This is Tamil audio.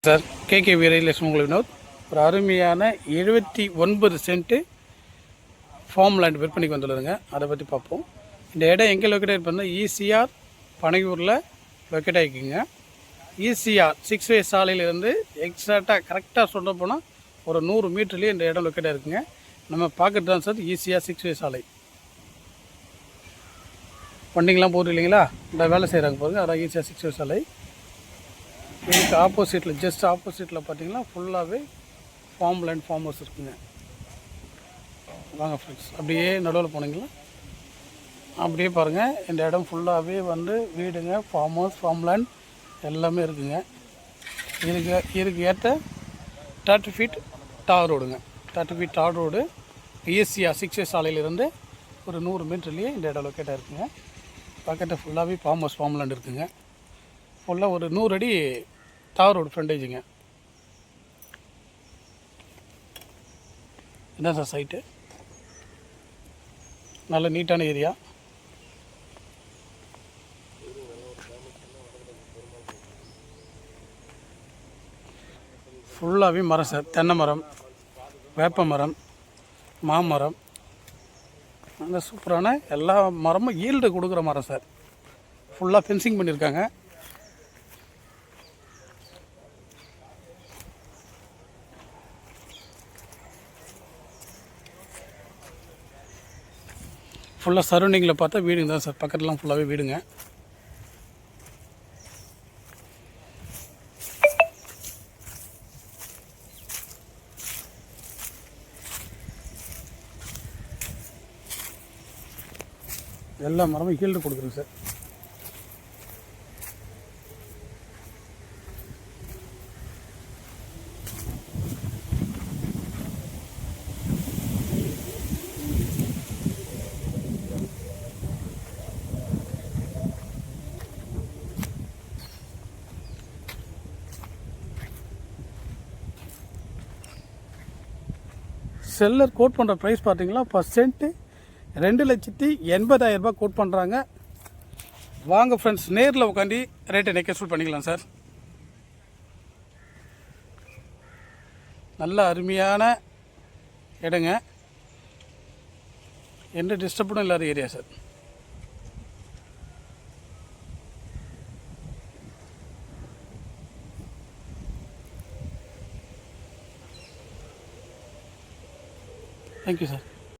சார் கேகே வீரலட்சுமி உங்கள் வினோத் ஒரு அருமையான 79 சென்ட்டு ஃபார்ம் லேண்ட் விற்பனைக்கு வந்துள்ளதுங்க. அதை பற்றி பார்ப்போம். இந்த இடம் எங்கே லொக்கேட் ஆகிருப்பதுன்னா ஈசிஆர் பனையூரில் லொக்கேட் ஆகிக்குங்க. ஈசிஆர் 6 வே சாலையிலேருந்து எக்ஸாக்டாக கரெக்டாக சொல்ல போனால் ஒரு 100 மீட்டர்லேயே இந்த இடம் லொக்கேட் ஆகிருக்குங்க. நம்ம பார்க்குறது தான் சார் ஈசிஆர் 6 வே சாலை. வண்டிங்கெலாம் போகுது இல்லைங்களா, இந்த வேலை செய்கிறாங்க பாருங்க, அதான் ஈசிஆர் 6 வே சாலை. இதுக்கு ஆப்போசிட்டில் ஜஸ்ட் ஆப்போசிட்டில் பார்த்தீங்கன்னா ஃபுல்லாகவே ஃபார்ம் லேண்ட் ஃபார்ம் ஹவுஸ் இருக்குங்க. வாங்க ஃப்ரெண்ட்ஸ், அப்படியே நடுவில் போனீங்களா அப்படியே பாருங்கள், இந்த இடம் ஃபுல்லாகவே வந்து வீடுங்க, ஃபார்ம் ஹவுஸ், ஃபார்ம் லேண்ட் எல்லாமே இருக்குங்க. இதுக்கு ஏற்ற 30 ஃபீட் டார் ரோடுங்க. 30 ஃபீட் டார் ரோடு ஈசிஆர் 6 வே சாலையிலேருந்து ஒரு 100 மீட்டர்லேயே இந்த இடம் லொக்கேட்டாக இருக்குங்க. பக்கத்தில் ஃபுல்லாகவே ஃபார்ம் ஹவுஸ், ஃபார்ம் லேண்ட் இருக்குங்க. ஃபுல்லாக ஒரு 100 அடி தார் ரோடு ஃப்ரண்டேஜுங்க. என்ன சார் சைட்டு, நல்ல நீட்டான ஏரியா. ஃபுல்லாகவே மரம் சார், தென்னை மரம், வேப்ப மரம், மாமரம், அந்த சூப்பரான எல்லா மரமும் ஈல்டு கொடுக்குற மரம் சார். ஃபுல்லாக ஃபென்சிங் பண்ணியிருக்காங்க. ஃபுல்லாக சரௌண்டிங்கில் பார்த்தா வீடுங்க தான் சார், பக்கத்துலாம் ஃபுல்லாகவே வீடுங்க. எல்லா மரமும் ஹீல்டு கொடுக்குறேங்க சார். செல்லர் கோட் பண்ணுற ப்ரைஸ் பார்த்தீங்களா, பர்சன்ட்டு 2,80,000 ரூபாய் கோட் பண்ணுறாங்க. வாங்க ஃப்ரெண்ட்ஸ், நேரில் உட்காந்து ரேட்டை நெக்கஸ்ட் பண்ணிக்கலாம் சார். நல்ல அருமையான இடங்க, எந்த டிஸ்டர்பனும் இல்லாத area sir. Thank you, sir.